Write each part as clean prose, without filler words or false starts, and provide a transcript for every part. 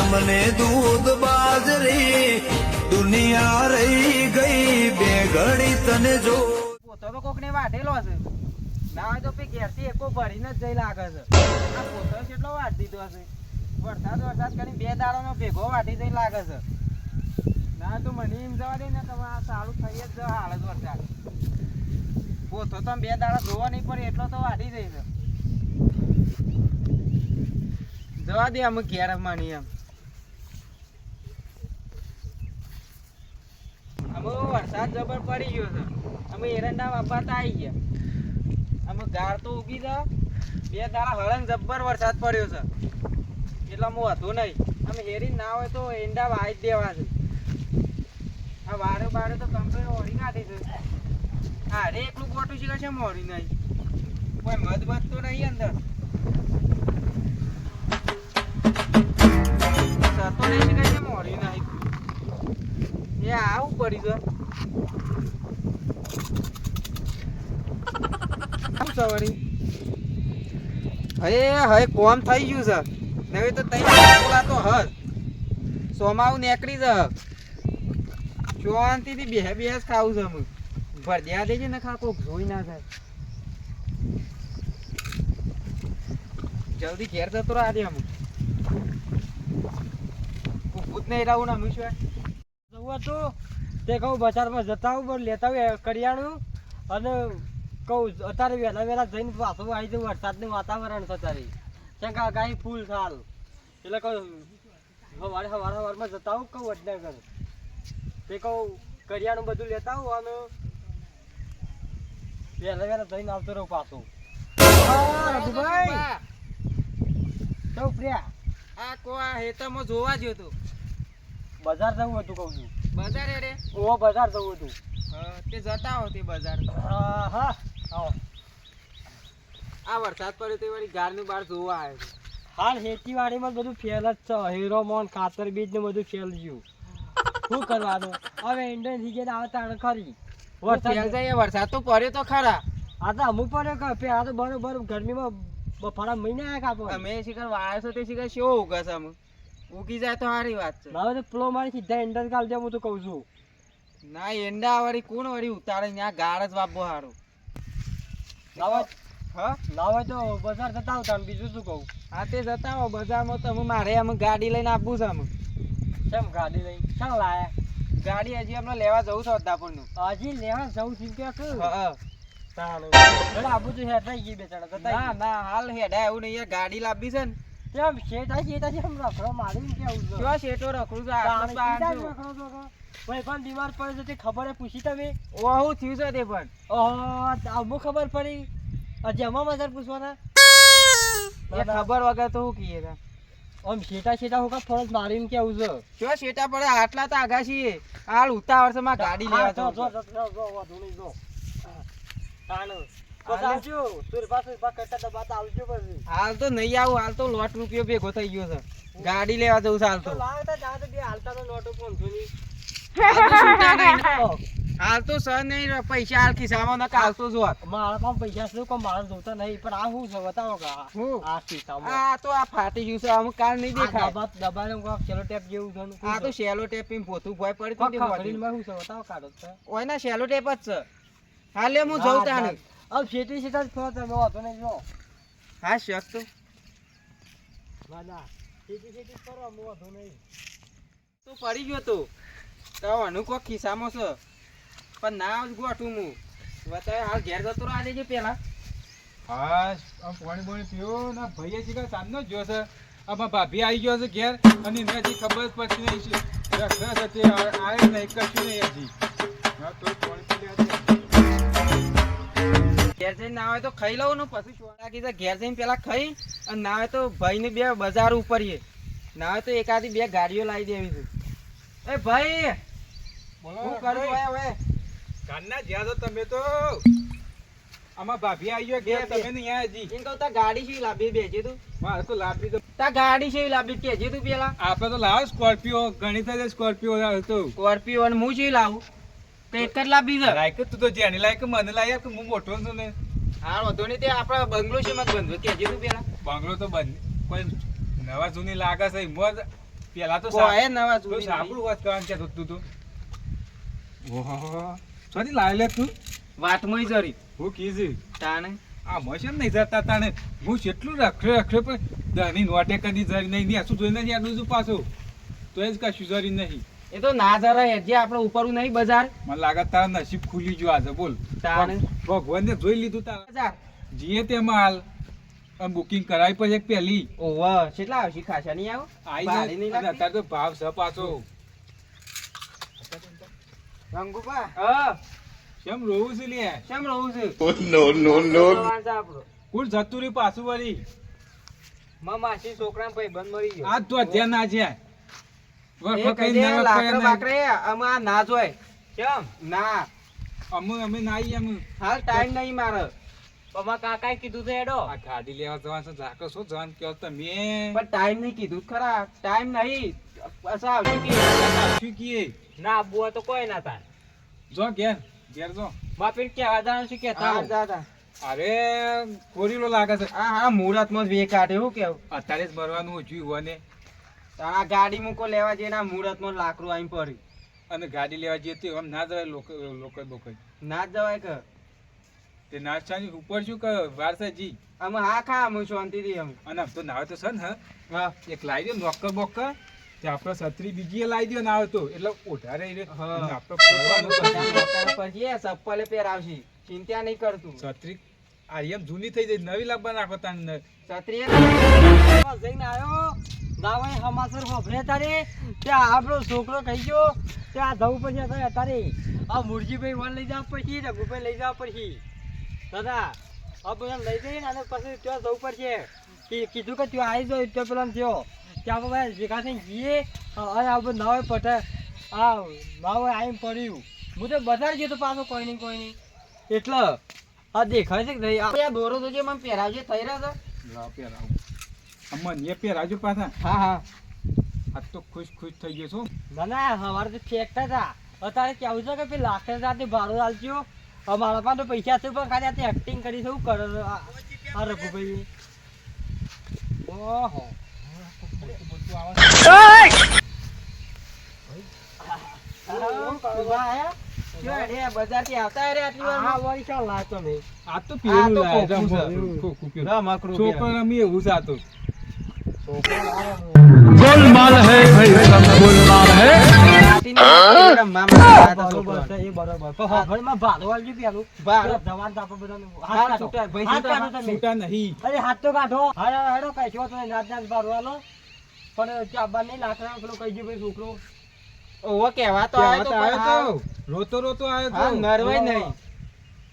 અમને દૂધ બાજરી દુનિયા રહી ગઈ બે ઘડી તને જો પોતો તો કોક ને વાઢેલો હશે ના હોય તો ઘેરથી એકો ભરીને જ જઈ લાગે છે આ પોતો કેટલો વાઢ દીધો હશે વરસાદ કરીને 2 દાડાનો ભેગો વાઢી જઈ લાગે છે ના તો મને એમ જવા દે ને તમે આ સારું થઈ જ હાલ જ વરસાદ પોતો તો 2 દાડા જોવા નહીં પડે એટલો તો વાઢી જઈ છે જવા દે અમે ઘેર માની એમ અમે વરસાદ જબર પડી ગયો છે અમે એરંડા વાપરતા આવી ગયા અમે ગાર તો ઉગી જા 2 દાડા હળંગ જબ્બર વરસાદ પડ્યો છે એટલે હું હતું નહીં અમે હેરી ના હોય તો એંડા વાઈ જ દેવા છે આ વારે બારે તો કમ્પ્લેટ ઓળી કાઢી છે હા રે એકલું બોટું છે કે મોડી નહીં કોઈ મધ બધ તો નહીં અંદર તો નહીં છે કે મોડી નહીં એ આવું પડી ગયો સવારી હવે કોમ થઈ ગયું છે નવી તો તઈ તો હસ સોમાવું નીકળી જ શાંતિથી બેસ ખાવું છે અમે ભરદ્યા દેજે ને ખા કોક જોઈ ના જાય જલ્દી ઘેર જતો રહે આજે અમે ભૂત નહીં રહું ને અમે શું જવું હતું તે કહું બજારમાં જતા આવું પણ લેતા આવું કરિયાણું અને કહું અત્યારે વહેલા જઈને પાછું આવી જવું વરસાદનું વાતાવરણ છે અત્યારે કેમ કે ગાય ફૂલ સાલ એટલે કહું સવારમાં જતા આવું કહું વડનગર તે કહું કરિયાણું બધું લેતા આવું અને વહેલા જઈને આવતો રહું પાછું રઘુભાઈ સૌ પ્રિયા આ કોા હેતરમાં જોવા ગયો તું બજાર જવું હતું કહું છું બજાર રે ઓ બજાર જવું હતું તે જતા હોતી બજાર હા આવો આ વરસાદ પડ્યો તે વળી ગારની બહાર જોવા આવ્યો હાલ ખેતીવાડીમાં બધું ફેલ જ છે હીરોમોન ખાતર બીજ ને બધું ફેલ ગયું શું કરવાનું હવે ઇન્ડિયન સિઝન આવે તાણ ખરી વરસાદ તો પડ્યો તો ખરા આ તો અમુક પડ્યો કે આ તો બરોબર ગરમીમાં બફારા મહિના કાપો અમે શિખર વાયો છો તે શિખર શું ઉગે છે અમે ઉગી જાય તો સારી વાત છે ના તો પ્લો મારી સીધા એન્ડર કાલ દે હું તો કહું છું ના એંડા વાળી કોણ વળી ઉતારે ત્યાં ગાળ જ વાપવો સારું લાવે તો બજાર જતા આવતા બીજું શું કહું હા તે જતા આવો બજારમાં તો મારે અમે ગાડી લઈને આપવું છે અમે કેમ ગાડી લઈને ક્યાં લાયા ગાડી હજી અમને લેવા જવું છે અદાપુરનું હજી લેવા જવું છે કે આપું છું હેઠ ગઈ બેચારા ના ના હાલ હેડા એવું નહીં ગાડી લાવવી છે ને કેમ શેઠા એમ રખડો મારી કેવું કેવા શેઠો રખડું છે ભાઈ પણ બીમાર પડે છે તે ખબર પૂછી તમે ઓહું થયું છે તે પણ અમુક ખબર પડી જમા મજાર પૂછવાના એ ખબર વગર તો શું કહીએ આમ શેઠા હું ફરજ મારીને કેવું છે કેવા શેઠા પડે આટલા તો આગા છીએ હાલ ઉતાવળ છે માં ગાડી લેવા જો હાલ તો નહીં આવું હાલ તો લોટ રૂપિયો ભેગો થઈ ગયો છે ગાડી લેવા જવું છે હાલ તો હાલ તો સર નહીં પૈસા હાલ ખિસ્સામાં ના હાલ તો જો મારા પાસે પૈસા શું કોઈ માણસ જોતા નહીં પણ આ શું છે બતાવો આ ખિસ્સામાં આ તો આ ફાટી ગયું છે અમુક કાર નહીં દેખાય દબાને સેલો ટેપ જેવું છે આ તો સેલો ટેપ પીને પોતું ભય પડી તો શું છે બતાવો કાઢો છે ઓય ના સેલો ટેપ જ છે હાલે હું જઉં તાને अब शेती शेतात फळ તમે વાતો નહીં જો હા શક તો ના शेती કરવા મો વાતો નહીં તો પડી ગયો તો અનુ કો ખિસ્સામાં છે પણ ના ગોઠું હું બતાવે હાલ ઘેર જતો રહો આજે પેલા હા આમ પાણી પીવો ના ભાઈએ છે કે સામનો જો છે આમાં ભાભી આવી ગયો છે ઘેર અને એને હજી ખબર જ પડતી નહીં છે રખડા છે આવે નહીં કશું નહીં હજી હા તો પાણી પી લે ઘેર જઈને ના હોય તો ખાઈ લઉં ને પછી છોડા કીધા ઘેર જઈને પેલા ખાઈ અને ના હોય તો ભાઈ ને 2 બજાર ઉપરીએ ના હોય તો એકાદી 2 ગાડીઓ લાવી દેવી છે એ ભાઈ બોલો શું કરું હવે કાનના જ્યાં તો તમે તો આમાં ભાભી આવી ગયો ઘેર તમે નહીં આયા હજી એમ કહું તા ગાડી શી લાવી બેજે તું મારે તો લાભી તો તા ગાડી શી લાવી કેજે તું પેલા આપણે તો લાવ સ્કોર્પિયો ઘણી થઈ સ્કોર્પિયો હતો સ્કોર્પિયો અને હું શી લાવું તો એક જ લાવી છે લાયક તું તો જેની લાયક મને લાયક હું મોટો છું ને હા વાંધો નહીં તે આપણા બંગલો છે મત બંધ કેજે તું પેલા બંગલો તો બંધ કોઈ નવા જૂની લાગે છે મોજ પેલા તો કોઈ નવા તો જૂની સાંભળું વાત કરવાનું કહેતો તું તું. ઓહો સોરી લાવે લે તું વાતમાં જરી હું કીધું તાણે આ મશીન નહીં જતા તાણે હું કેટલું રખડે પણ દની નોટે કદી જરી નહીં ને શું જોઈને જ આડું છું પાછું તો એ જ કશું જરી નહીં. એ તો ના જરા જે આપણે ઉપરનું નહીં બજાર મને લાગે તારા નસીબ ખુલી ગયું આજે બોલ તાણે ભગવાનને જોઈ લીધું તારા બજાર જીએ તેમાં હાલ બુકિંગ કરાવી પછી એક પહેલી ઓવા કેટલા આવશે ખાસા નહીં આવો આઈ ભાડે નહીં જાય લાગતી? અત્યારે તો ભાવ છે પાછો રંગુપા હા કેમ રોવું છે લે કેમ રહું છું આપણો કુલ જતું રહ્યું પાછું વળી માસી છોકરા ભાઈ બંધ મરી ગયો આ તો ધ્યાન ના છે એ કહી દે લાકડા બાકડે આમાં ના જોય કેમ ના અમે ના આવીએ અમે હાલ ટાઈમ નહીં મારે પમા કાકાએ કીધું છે એડો આ ગાડી લેવા જવાનું છે ઝાકો શું જવાનું કહો તમે પણ ટાઈમ નહીં કીધું ખરા ટાઈમ નહીં પાછા આવશે કે શું કીએ ના આબુ તો કોઈ ના થાય જો ઘેર ઘેર જો બાપી કે આદાન શું કે હા. દાદા અરે કોરીલો લાગે છે હા હા મુહૂર્ત માં જ વે કાઢે હું કેવું અત્યારે જ ભરવાનું જોયું હોય ને આ ગાડી મૂકો લેવા જઈને આ મુહૂર્ત માં લાકડું આવીને પડ્યું અને ગાડી લેવા જઈએ તો આમ ના જવાય લોકો બોકઈ ના જ જવાય કે તે નાસ્તાની ઉપર શું કહે વારસાજી અમે હા ખા અમે શાંતિથી અમે અને આમ તો નાવે તો છે ને હા એક લાવી દો નોકર બોકર તે આપણે છત્રી બીજી લાવી દો ના તો એટલે ઓઢારે હા. આપણે ફરવાનું પછી ચપ્પલે પહેરાવશે ચિંતા નહીં કરતું છત્રી આ એમ જૂની થઈ જાય નવી લાવવા નાખો તાને છત્રી જઈને આવ્યો દાવાએ હમાસર હોભરે તારે ત્યાં આપણો છોકરો કહી ગયો ત્યાં જવું પછી અત્યારે આ મુરજીભાઈ વન લઈ જવા પછી રઘુભાઈ લઈ જવા પછી દાદા આ બધા લઈ જઈને અને પછી ત્યાં જવું પડશે કીધું કે ત્યાં આવી જાય ત્યાં પેલા થયો ત્યાં આપણે ભેગા થઈને જઈએ અને આ બધું ના હોય પટે આ ના હોય આવીને પડ્યું હું તો બજાર ગયો તો પાછો કોઈ નહીં એટલે આ દેખાય છે કે નહીં આ દોરો તો જે મને પહેરાવજે થઈ રહ્યો છે લાવ પહેરાવું અમન એ પહેરાજો પાછા હા હા આ તો ખુશ થઈ ગયો છું ના ના અમારે તો ફેંકતા હતા અત્યારે કેવું છે કે પેલી લાખની સાથે ભાડું આલજો અમારા પાસે તો પૈસા છે પણ ખાલી આ એક્ટિંગ કરી છે શું કરે છે આ રઘુભાઈ ઓહો બજારથી આવતા રે આટલી વાર વળી ચાલ લાવતો મેં આ તો પેલું તો લાયા કોકું છે. છે. કોકું પેલું. રમકડું છોકરો રમી એવું છે આ તો. गोलमाल है भाई सब गोलमाल है છૂટા નહીં. હાથ તો કાઢો હેડો કશો તો નાચ નાચ બારવાલો પણ ચાબા નહીં લાકડા પેલો કહી ગયો ભાઈ છોકરો ઓવો કેવા તો કહેવા તો આવ્યો તો. રોતો આવ્યો હા તો. નરવાય નહીં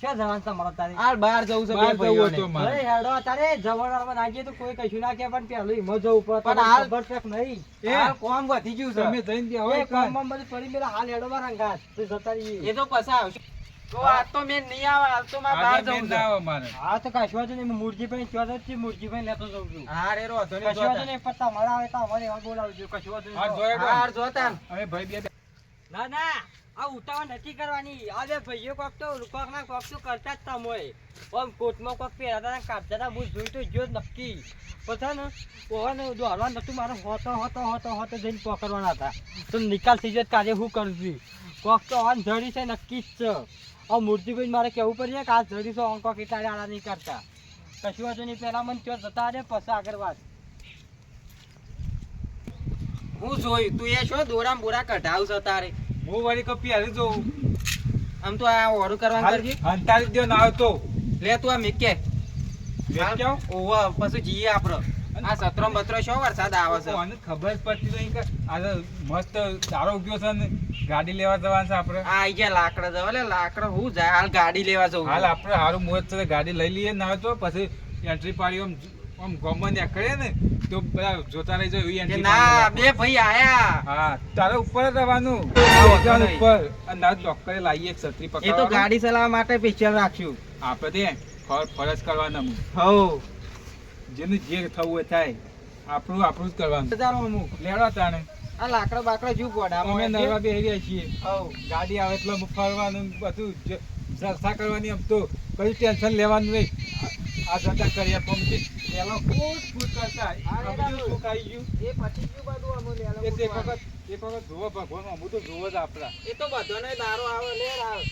ક્યાં જવાનું તમારે તારે આ બહાર જવું છે બહાર બે જવું ભાઈઓને. હતું મારે. અરે હેડો તારે જવાનારમાં નાખીએ તો કોઈ કશું ના કહે પણ પેલું હિંમત જવું પડે પણ હાલ- ખબર છે કે નહીં એ, હાલ કોમ વધી ગયું છે તમે જઈને બેહો એ એક વાર. કોમમાં બધું પડી ગયેલા હાલ હેડો માં રંગાત તો જતા રહીએ એ તો પછી આવશે તો આ તો મેં નહીં આવે હાલ તો મારે બહાર આજે મેં જવું ના છે આવે મારે. હા તો કશું જ નહીં મુરજીભાઈ ચોથો જ છે મુરજીભાઈ લેતો જઉં છું હા રે રો ધોની કશું જ જોતા નહીં પણ તમારા આવે તો અમારે એવા બોલાવજો કશું જ હા, નહીં જોઈ લો. હાર જોતા ને. હવે ભાઈ બે ના ના આ ઉતાવળ નથી કરવાની આ બે ભાઈઓ કોક તો કોક ના કોક તો કરતા જ તમોય આમ કોટમાં કોક પહેરતા હતા કાઢતા હતા હું જોઈ તો જો જ નક્કી પછી ને ઓહને દોડવાનું નતું મારે હોતો જઈને પકડવાના હતા તો નિકાલ થઈ જાય કાલે શું કરશું કોક તો આન જડી છે નક્કી જ છે આ મૂર્તિભાઈ મારે કહેવું પડશે કે આ જડી છે અંકો કેટલા આડા નહીં કરતા કશું વાંધો નહીં પહેલા મને ત્યાં જતા રહે પછી આગળ વાત હું જોયું તું એ શું દોરામ બોરા કઢાવશે તારે હું વળી કપી હારી જોઉં. આમ તો આ ઓરું કરવાનું કરજે હંતાળી જ દો ના આવે તો. લે તું આ મીકે વેચ જાઓ. ઓવા પછી જઈએ આપડે આ સત્રો બત્રો શું વરસાદ આવે છે કોને ખબર જ પડતી નહીં કે આજે મસ્ત સારો ઉગ્યો છે ને ગાડી લેવા જવાનું છે આપણે. આ આઈ ગયા લાકડા જવા લે લાકડા હું જાય હાલ ગાડી લેવા જવું હાલ આપણે સારું મુહૂર્ત છે ગાડી લઈ લઈએ ના તો પછી એન્ટ્રી પાડી આમ ગમન નીકળે ને તો બધા જોતા રહી જાય એવી કે entry ના પાડી બે ભાઈ આયા હા તારે ઉપર જ રહેવાનું વાંધો નહીં. ઉપર અને ના ચોક્કરે લાવીએ એક છત્રી એ તો પકડવાનું. ગાડી ચલાવવા માટે સ્પેશિયલ રાખ્યું આપણે તે ફરજ કરવાના હું. હો જેને જે થવું હોય થાય આપણું જ કરવાનું. અમુક લેવા તાણે આ લાકડા બાકડા જુ અમે ગોડામાં નરવા બેહી રહ્યા છીએ. હો ગાડી આવે એટલે ફરવાનું બધું જલસા કરવાની. આમ તો કઈ ટેન્શન લેવાનું નહીં. આ જતા કરીએ પંપી પેલો ફૂટ ફૂટ કરતા હા, આ બીજું શું ખાઈ ગયું એ પછી ગયું બધું અમો લેલો એક વખત જોવો ભગવાન અમુક તો જોવો જ આપડા એ તો બધાને દારો આવે લે આવે